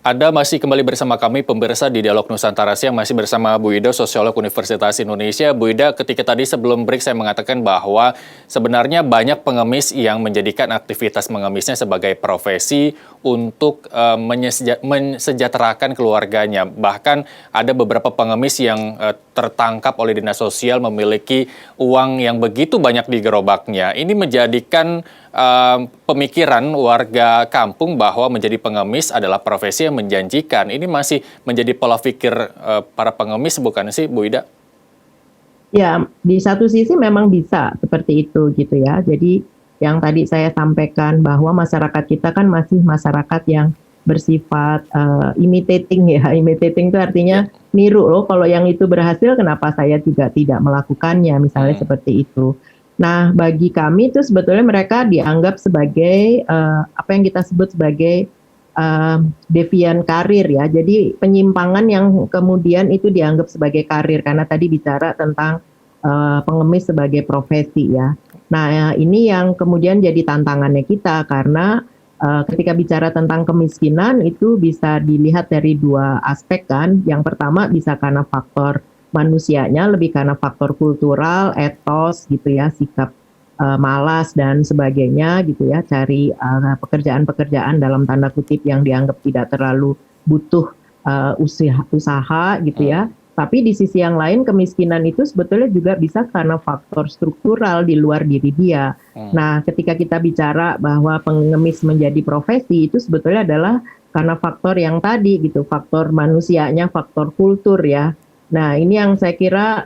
Anda masih kembali bersama kami pemirsa di Dialog Nusantara Siang, masih bersama Bu Ida, sosiolog Universitas Indonesia. Bu Ida, ketika tadi sebelum break saya mengatakan bahwa sebenarnya banyak pengemis yang menjadikan aktivitas mengemisnya sebagai profesi untuk mensejahterakan keluarganya. Bahkan ada beberapa pengemis yang tertangkap oleh dinas sosial memiliki uang yang begitu banyak di gerobaknya. Ini menjadikan pemikiran warga kampung bahwa menjadi pengemis adalah profesi yang menjanjikan. Ini masih menjadi pola pikir para pengemis, bukan sih, Bu Ida? Ya, di satu sisi memang bisa seperti itu gitu ya. Jadi yang tadi saya sampaikan bahwa masyarakat kita kan masih masyarakat yang bersifat imitating ya. Imitating itu artinya niru loh. Kalau yang itu berhasil, kenapa saya juga tidak melakukannya? Misalnya seperti itu. Nah, bagi kami itu sebetulnya mereka dianggap sebagai apa yang kita sebut sebagai devian karir ya. Jadi penyimpangan yang kemudian itu dianggap sebagai karir karena tadi bicara tentang pengemis sebagai profesi ya. Nah, ini yang kemudian jadi tantangannya kita karena ketika bicara tentang kemiskinan itu bisa dilihat dari dua aspek kan. Yang pertama bisa karena faktor manusianya, lebih karena faktor kultural, etos gitu ya, sikap malas dan sebagainya gitu ya, cari pekerjaan-pekerjaan dalam tanda kutip yang dianggap tidak terlalu butuh usaha gitu ya. Tapi di sisi yang lain kemiskinan itu sebetulnya juga bisa karena faktor struktural di luar diri dia. Nah, ketika kita bicara bahwa pengemis menjadi profesi itu sebetulnya adalah karena faktor yang tadi gitu, faktor manusianya, faktor kultur ya. Nah, ini yang saya kira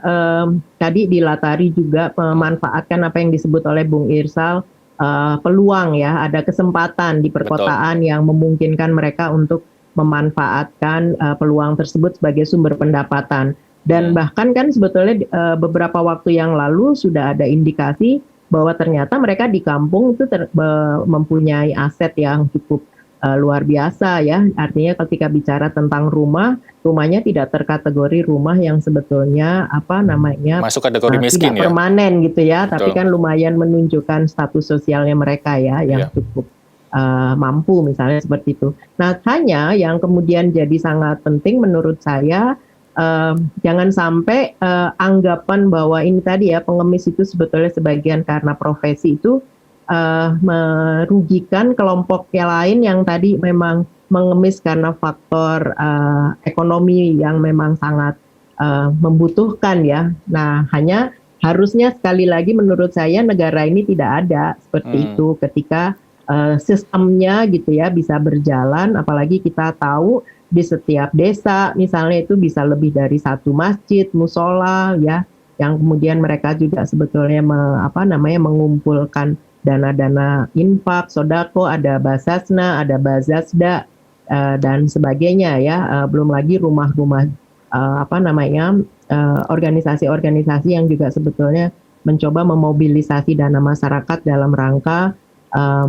tadi dilatari juga memanfaatkan apa yang disebut oleh Bung Irsal, peluang ya, ada kesempatan di perkotaan yang memungkinkan mereka untuk memanfaatkan peluang tersebut sebagai sumber pendapatan. Dan bahkan kan sebetulnya beberapa waktu yang lalu sudah ada indikasi bahwa ternyata mereka di kampung itu mempunyai aset yang cukup luar biasa ya. Artinya ketika bicara tentang rumahnya tidak terkategori rumah yang sebetulnya masuk kategori miskin tidak permanen gitu ya. Betul. Tapi kan lumayan menunjukkan status sosialnya mereka ya yang cukup mampu misalnya seperti itu. Nah, hanya yang kemudian jadi sangat penting menurut saya jangan sampai anggapan bahwa ini tadi ya pengemis itu sebetulnya sebagian karena profesi itu merugikan kelompok yang lain yang tadi memang mengemis karena faktor ekonomi yang memang sangat membutuhkan ya. Nah, hanya harusnya sekali lagi menurut saya negara ini tidak ada seperti itu ketika sistemnya gitu ya bisa berjalan, apalagi kita tahu di setiap desa misalnya itu bisa lebih dari satu masjid, musola ya, yang kemudian mereka juga sebetulnya mengumpulkan dana-dana infak, sodako, ada basasna, ada bazasda dan sebagainya ya, belum lagi rumah-rumah organisasi-organisasi yang juga sebetulnya mencoba memobilisasi dana masyarakat dalam rangka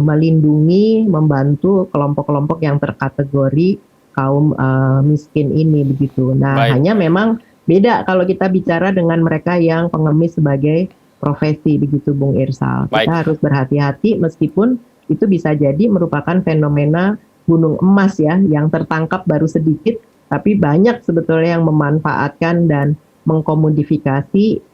melindungi, membantu kelompok-kelompok yang terkategori kaum miskin ini begitu. Nah, hanya memang beda kalau kita bicara dengan mereka yang pengemis sebagai profesi begitu, Bung Irsal. Kita harus berhati-hati meskipun itu bisa jadi merupakan fenomena gunung emas ya, yang tertangkap baru sedikit, tapi banyak sebetulnya yang memanfaatkan dan mengkomodifikasi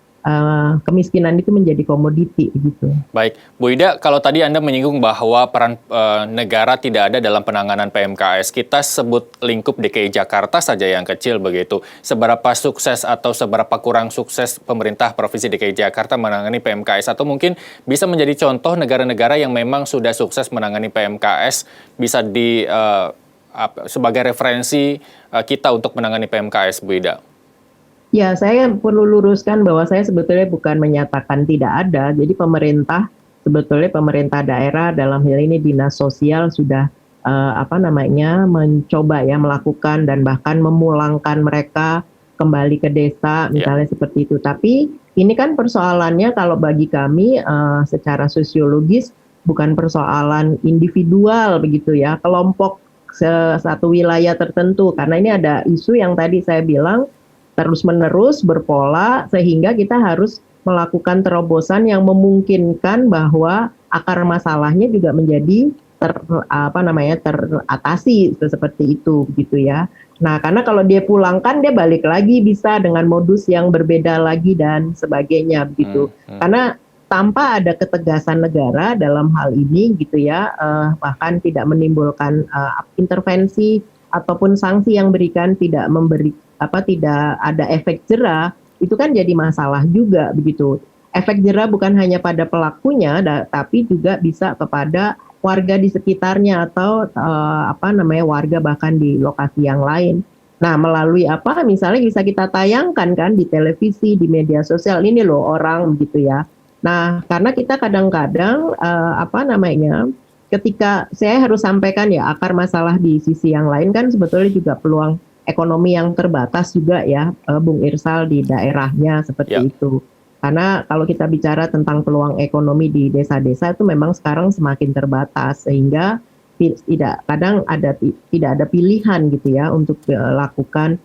kemiskinan itu menjadi komoditi gitu. Baik, Bu Ida, kalau tadi Anda menyinggung bahwa peran negara tidak ada dalam penanganan PMKS, kita sebut lingkup DKI Jakarta saja yang kecil begitu. Seberapa sukses atau seberapa kurang sukses pemerintah Provinsi DKI Jakarta menangani PMKS, atau mungkin bisa menjadi contoh negara-negara yang memang sudah sukses menangani PMKS bisa sebagai referensi kita untuk menangani PMKS, Bu Ida? Ya, saya perlu luruskan bahwa saya sebetulnya bukan menyatakan tidak ada. Jadi sebetulnya pemerintah daerah dalam hal ini dinas sosial sudah mencoba ya melakukan dan bahkan memulangkan mereka kembali ke desa misalnya seperti itu. Tapi ini kan persoalannya kalau bagi kami secara sosiologis bukan persoalan individual begitu ya, kelompok satu wilayah tertentu, karena ini ada isu yang tadi saya bilang terus-menerus berpola sehingga kita harus melakukan terobosan yang memungkinkan bahwa akar masalahnya juga menjadi teratasi seperti itu gitu ya. Nah, karena kalau dia pulangkan dia balik lagi bisa dengan modus yang berbeda lagi dan sebagainya begitu. Karena tanpa ada ketegasan negara dalam hal ini gitu ya, bahkan tidak menimbulkan intervensi ataupun sanksi yang berikan tidak ada efek jera, itu kan jadi masalah juga begitu. Efek jera bukan hanya pada pelakunya, tapi juga bisa kepada warga di sekitarnya atau warga bahkan di lokasi yang lain. Nah, melalui apa? Misalnya bisa kita tayangkan kan di televisi, di media sosial, ini loh orang gitu ya. Nah, karena kita kadang-kadang ketika saya harus sampaikan ya akar masalah di sisi yang lain kan sebetulnya juga peluang ekonomi yang terbatas juga ya, Bung Irsal di daerahnya seperti itu. Karena kalau kita bicara tentang peluang ekonomi di desa-desa itu memang sekarang semakin terbatas sehingga tidak ada pilihan gitu ya untuk lakukan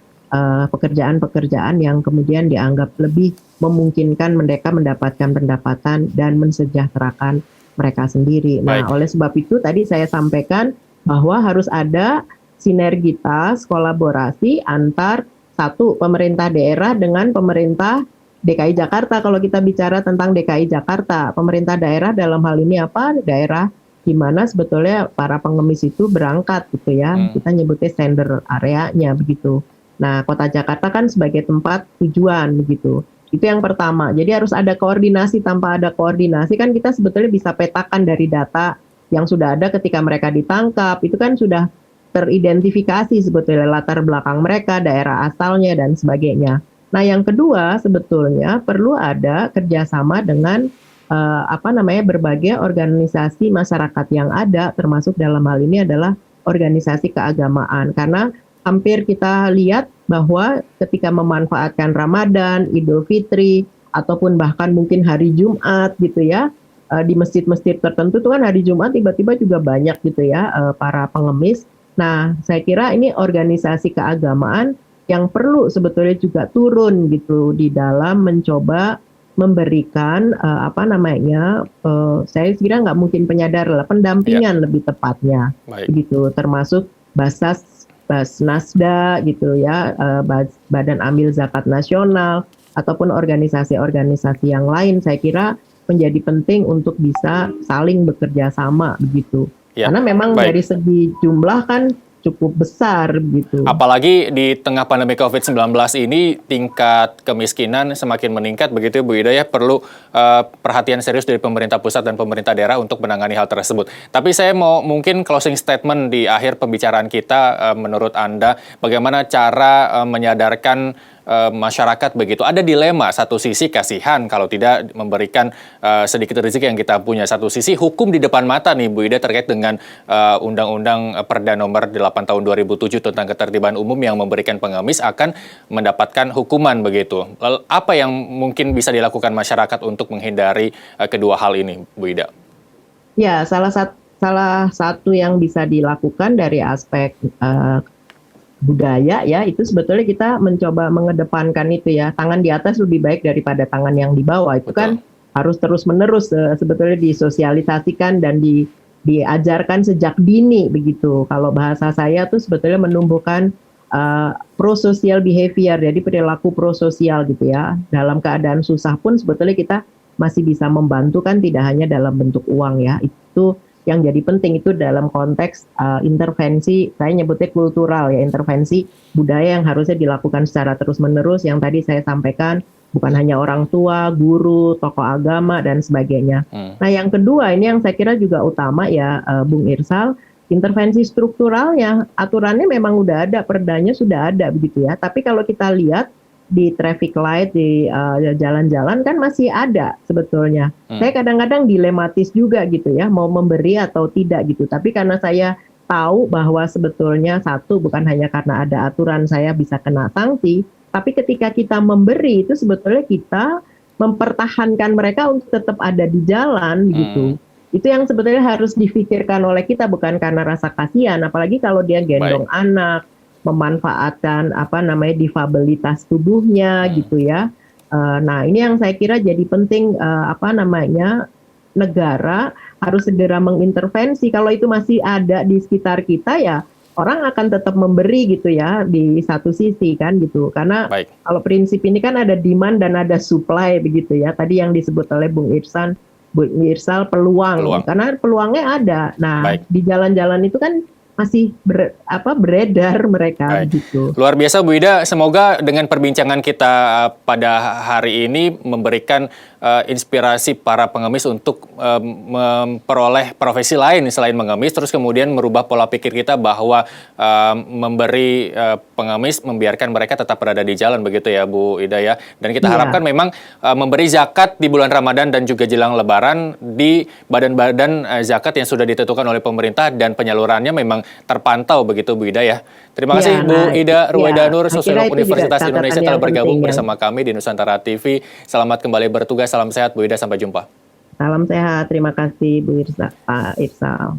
pekerjaan-pekerjaan yang kemudian dianggap lebih memungkinkan mereka mendapatkan pendapatan dan mensejahterakan mereka sendiri. Nah, oleh sebab itu tadi saya sampaikan bahwa harus ada sinergitas, kolaborasi antar satu pemerintah daerah dengan pemerintah DKI Jakarta. Kalau kita bicara tentang DKI Jakarta, pemerintah daerah dalam hal ini apa? Daerah di mana sebetulnya para pengemis itu berangkat gitu ya. Kita nyebutnya sender areanya begitu. Nah, Kota Jakarta kan sebagai tempat tujuan begitu. Itu yang pertama. Jadi harus ada koordinasi. Tanpa ada koordinasi kan kita sebetulnya bisa petakan dari data yang sudah ada ketika mereka ditangkap. Itu kan sudah teridentifikasi sebetulnya latar belakang mereka, daerah asalnya dan sebagainya. Nah, yang kedua sebetulnya perlu ada kerjasama dengan berbagai organisasi masyarakat yang ada, termasuk dalam hal ini adalah organisasi keagamaan. Karena hampir kita lihat bahwa ketika memanfaatkan Ramadan, Idul Fitri, ataupun bahkan mungkin hari Jumat gitu ya, di masjid-masjid tertentu itu kan hari Jumat tiba-tiba juga banyak gitu ya para pengemis. Nah, saya kira ini organisasi keagamaan yang perlu sebetulnya juga turun gitu di dalam mencoba memberikan saya kira nggak mungkin penyadar lah, pendampingan lebih tepatnya gitu, termasuk Basnasda gitu ya, Badan Amil Zakat Nasional ataupun organisasi-organisasi yang lain. Saya kira menjadi penting untuk bisa saling bekerja sama begitu. Karena memang dari segi jumlah kan cukup besar gitu. Apalagi di tengah pandemi COVID-19 ini tingkat kemiskinan semakin meningkat begitu Bu Ida ya, perlu perhatian serius dari pemerintah pusat dan pemerintah daerah untuk menangani hal tersebut. Tapi saya mau mungkin closing statement di akhir pembicaraan kita, menurut Anda bagaimana cara menyadarkan masyarakat begitu. Ada dilema, satu sisi kasihan kalau tidak memberikan sedikit rezeki yang kita punya. Satu sisi hukum di depan mata nih Bu Ida terkait dengan Undang-Undang Perda Nomor 8 Tahun 2007 tentang Ketertiban Umum yang memberikan pengemis akan mendapatkan hukuman begitu. Lalu apa yang mungkin bisa dilakukan masyarakat untuk menghindari kedua hal ini Bu Ida? Ya, salah satu yang bisa dilakukan dari aspek budaya ya, itu sebetulnya kita mencoba mengedepankan itu ya, tangan di atas lebih baik daripada tangan yang di bawah. Itu kan harus terus-menerus sebetulnya disosialisasikan dan diajarkan sejak dini begitu. Kalau bahasa saya tuh sebetulnya menumbuhkan prosocial behavior, jadi perilaku prososial gitu ya. Dalam keadaan susah pun sebetulnya kita masih bisa membantu kan, tidak hanya dalam bentuk uang ya. Itu yang jadi penting itu dalam konteks intervensi, saya nyebutnya kultural ya, intervensi budaya yang harusnya dilakukan secara terus-menerus, yang tadi saya sampaikan bukan hanya orang tua, guru, tokoh agama, dan sebagainya. Nah, yang kedua ini yang saya kira juga utama ya, Bung Irsal, intervensi strukturalnya, aturannya memang udah ada, perdanya sudah ada begitu ya, tapi kalau kita lihat di traffic light, di jalan-jalan kan masih ada sebetulnya. Saya kadang-kadang dilematis juga gitu ya, mau memberi atau tidak gitu. Tapi karena saya tahu bahwa sebetulnya satu, bukan hanya karena ada aturan saya bisa kena sanksi, tapi ketika kita memberi itu sebetulnya kita mempertahankan mereka untuk tetap ada di jalan gitu. Itu yang sebetulnya harus difikirkan oleh kita, bukan karena rasa kasihan, apalagi kalau dia gendong anak, memanfaatkan difabilitas tubuhnya gitu ya. Nah, ini yang saya kira jadi penting negara harus segera mengintervensi. Kalau itu masih ada di sekitar kita ya orang akan tetap memberi gitu ya di satu sisi kan gitu. Karena Baik, kalau prinsip ini kan ada demand dan ada supply begitu ya. Tadi yang disebut oleh Bung Irsal peluang. peluang. Karena peluangnya ada. Nah, Baik. di jalan-jalan itu kan masih beredar mereka Baik. gitu. Luar biasa Bu Ida, semoga dengan perbincangan kita pada hari ini memberikan inspirasi para pengemis untuk memperoleh profesi lain selain mengemis, terus kemudian merubah pola pikir kita bahwa memberi pengemis membiarkan mereka tetap berada di jalan begitu ya Bu Ida ya. Dan kita Iya. harapkan memang memberi zakat di bulan Ramadan dan juga jelang Lebaran di badan-badan zakat yang sudah ditentukan oleh pemerintah dan penyalurannya memang terpantau begitu Bu Ida ya. Terima kasih Ya, Bu nah, Ida Ruwaidanur, saya kira Sosiolog itu juga Universitas catatan Indonesia yang telah bergabung penting ya. bersama kami di Nusantara TV. Selamat kembali bertugas, salam sehat Bu Ida, sampai jumpa. Salam sehat, terima kasih Bu Irsal.